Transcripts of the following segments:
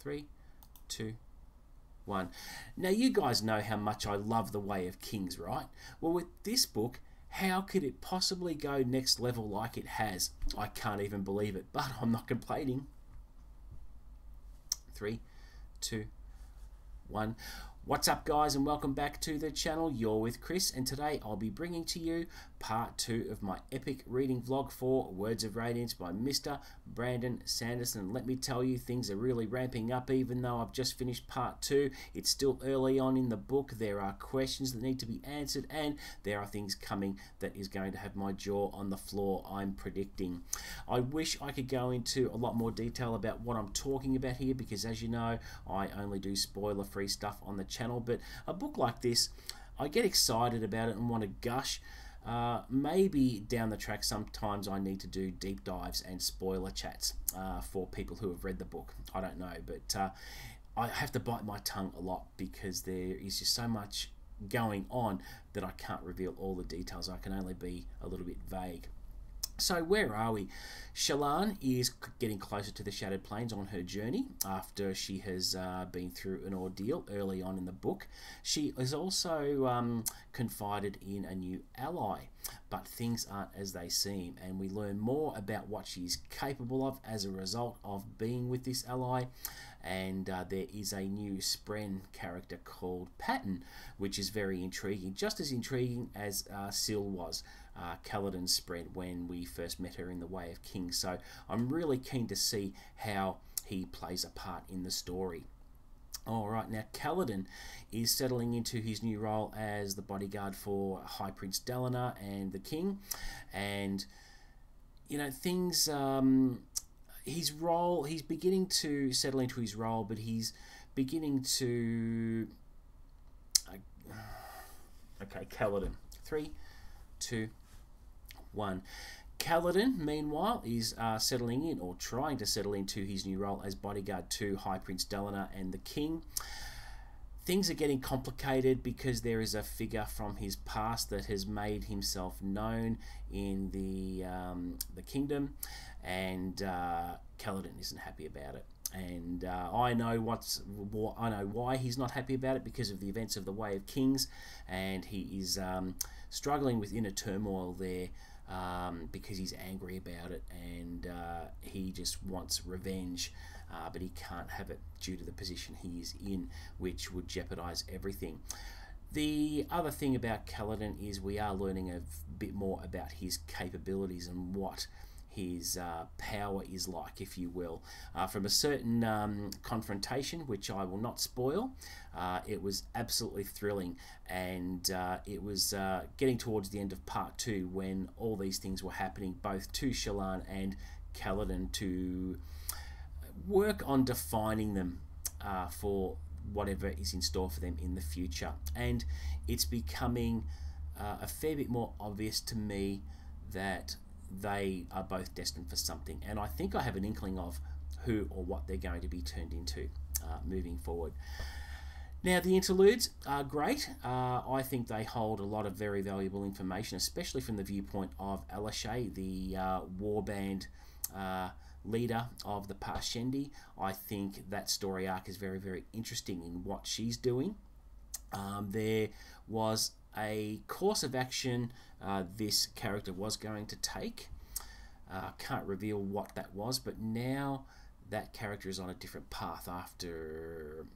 3, 2, 1. Now you guys know how much I love The Way of Kings, right? Well, with this book, how could it possibly go next level like it has? I can't even believe it, but I'm not complaining. 3, 2, 1. What's up, guys, and welcome back to the channel. You're with Chris, and today I'll be bringing to you part 2 of my epic reading vlog for Words of Radiance by Mr. Brandon Sanderson. And let me tell you, things are really ramping up. Even though I've just finished part 2, it's still early on in the book. There are questions that need to be answered, and there are things coming that is going to have my jaw on the floor, I'm predicting. I wish I could go into a lot more detail about what I'm talking about here, because as you know, I only do spoiler-free stuff on the channel. But a book like this, I get excited about it and want to gush. Maybe down the track sometimes I need to do deep dives and spoiler chats for people who have read the book. I don't know, but I have to bite my tongue a lot because there is just so much going on that I can't reveal all the details. I can only be a little bit vague. So where are we? Shallan is getting closer to the Shattered Plains on her journey after she has been through an ordeal early on in the book. She is also confided in a new ally, but things aren't as they seem, and we learn more about what she's capable of as a result of being with this ally. And there is a new Spren character called Patton, which is very intriguing, just as intriguing as Syl was, Kaladin's Spren, when we first met her in The Way of Kings. So I'm really keen to see how he plays a part in the story. Alright, now Kaladin is settling into his new role as the bodyguard for High Prince Dalinar and the King. And, you know, things... his role, he's beginning to settle into his role, but he's beginning to... Okay, Kaladin. 3, 2, 1. Kaladin, meanwhile, is settling in, or trying to settle into his new role as bodyguard to High Prince Dalinar and the King. Things are getting complicated because there is a figure from his past that has made himself known in the kingdom, and Kaladin isn't happy about it. And I know why he's not happy about it, because of the events of The Way of Kings, and he is struggling with inner turmoil there because he's angry about it, and he just wants revenge. But he can't have it due to the position he is in, which would jeopardize everything. The other thing about Kaladin is we are learning a bit more about his capabilities and what his power is like, if you will. From a certain confrontation, which I will not spoil, it was absolutely thrilling, and it was getting towards the end of part 2 when all these things were happening, both to Shallan and Kaladin, to work on defining them for whatever is in store for them in the future. And it's becoming a fair bit more obvious to me that they are both destined for something, and I think I have an inkling of who or what they're going to be turned into moving forward. Now, the interludes are great. I think they hold a lot of very valuable information, especially from the viewpoint of Alashay, the warband leader of the Parshendi. I think that story arc is very, very interesting in what she's doing. There was a course of action this character was going to take. Can't reveal what that was, but now that character is on a different path after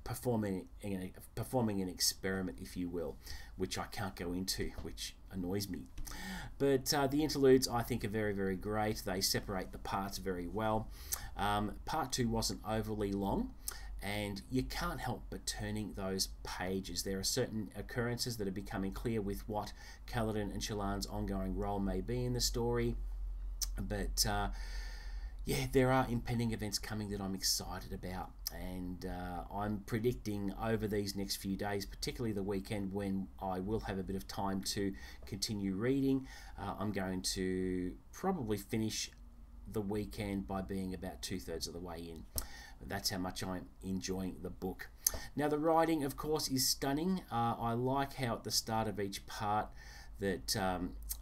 performing an experiment, if you will, which I can't go into, which annoys me. But the interludes, I think, are very, very great. They separate the parts very well. Part 2 wasn't overly long, and you can't help but turning those pages. There are certain occurrences that are becoming clear with what Kaladin and Shallan's ongoing role may be in the story. But yeah, there are impending events coming that I'm excited about, and I'm predicting over these next few days, particularly the weekend when I will have a bit of time to continue reading, I'm going to probably finish the weekend by being about 2/3 of the way in. That's how much I'm enjoying the book. Now, the writing, of course, is stunning. I like how at the start of each part that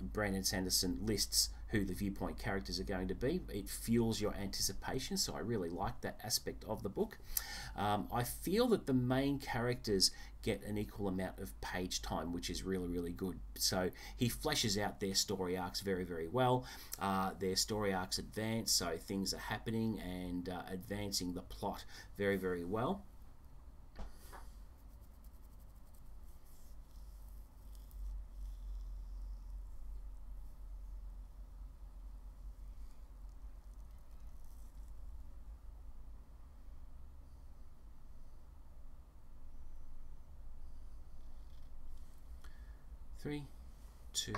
Brandon Sanderson lists who the viewpoint characters are going to be. It fuels your anticipation, so I really like that aspect of the book. I feel that the main characters get an equal amount of page time, which is really, really good. So he fleshes out their story arcs very, very well. Their story arcs advance, so things are happening and advancing the plot very, very well. Three, 2,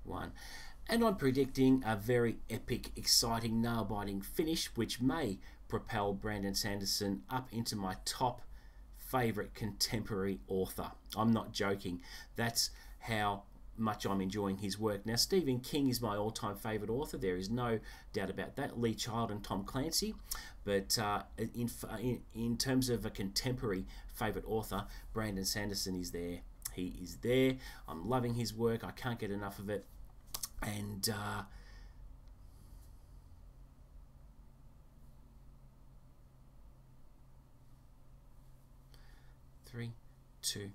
1. And I'm predicting a very epic, exciting, nail-biting finish, which may propel Brandon Sanderson up into my top favourite contemporary author. I'm not joking. That's how much I'm enjoying his work. Now, Stephen King is my all-time favourite author. There is no doubt about that. Lee Child and Tom Clancy. But in terms of a contemporary favourite author, Brandon Sanderson is there. He is there. I'm loving his work. I can't get enough of it. And 3, 2,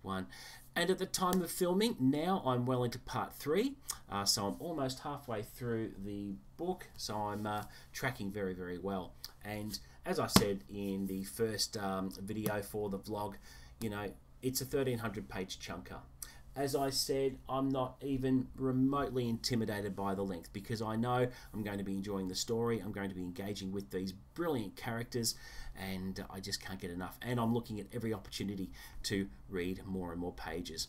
1. And at the time of filming, now I'm well into part 3. So I'm almost halfway through the book. So I'm tracking very, very well. And as I said in the first video for the vlog, you know, it's a 1,300 page chunker. As I said, I'm not even remotely intimidated by the length because I know I'm going to be enjoying the story. I'm going to be engaging with these brilliant characters and I just can't get enough. And I'm looking at every opportunity to read more and more pages.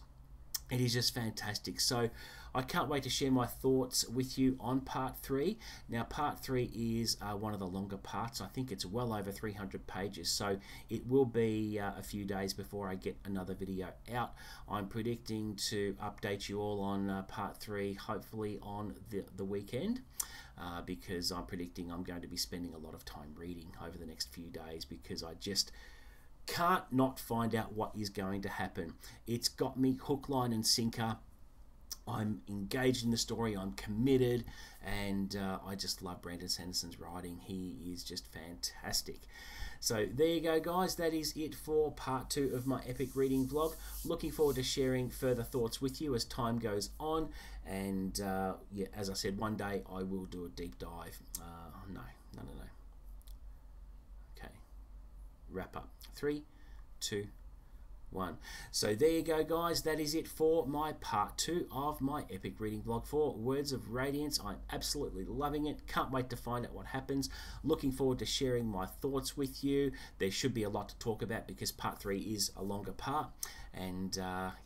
It is just fantastic. So I can't wait to share my thoughts with you on part 3. Now part 3 is one of the longer parts. I think it's well over 300 pages. So it will be a few days before I get another video out. I'm predicting to update you all on part 3 hopefully on the weekend. Because I'm predicting I'm going to be spending a lot of time reading over the next few days because I just can't not find out what is going to happen. It's got me hook, line and sinker. I'm engaged in the story, I'm committed, and I just love Brandon Sanderson's writing. He is just fantastic. So there you go, guys. That is it for part 2 of my epic reading vlog. Looking forward to sharing further thoughts with you as time goes on. And yeah, as I said, one day I will do a deep dive. No. Okay, wrap up. 3, 2, 1. So there you go, guys. That is it for my part 2 of my epic reading vlog for Words of Radiance. I'm absolutely loving it. Can't wait to find out what happens. Looking forward to sharing my thoughts with you. There should be a lot to talk about because part 3 is a longer part. And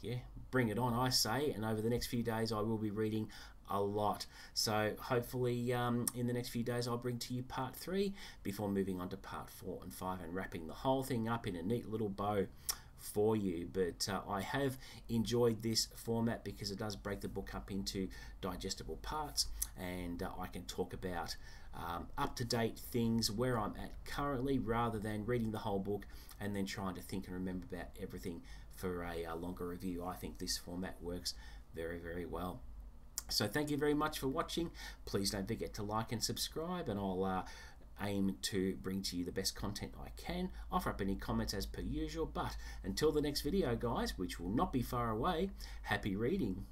yeah, bring it on, I say. And over the next few days, I will be reading a lot. So hopefully in the next few days I'll bring to you part 3 before moving on to part 4 and 5 and wrapping the whole thing up in a neat little bow for you. But I have enjoyed this format because it does break the book up into digestible parts and I can talk about up-to-date things where I'm at currently rather than reading the whole book and then trying to think and remember about everything for a longer review. I think this format works very, very well. So thank you very much for watching. Please don't forget to like and subscribe, and I'll aim to bring to you the best content I can. Offer up any comments as per usual, but until the next video, guys, which will not be far away, happy reading.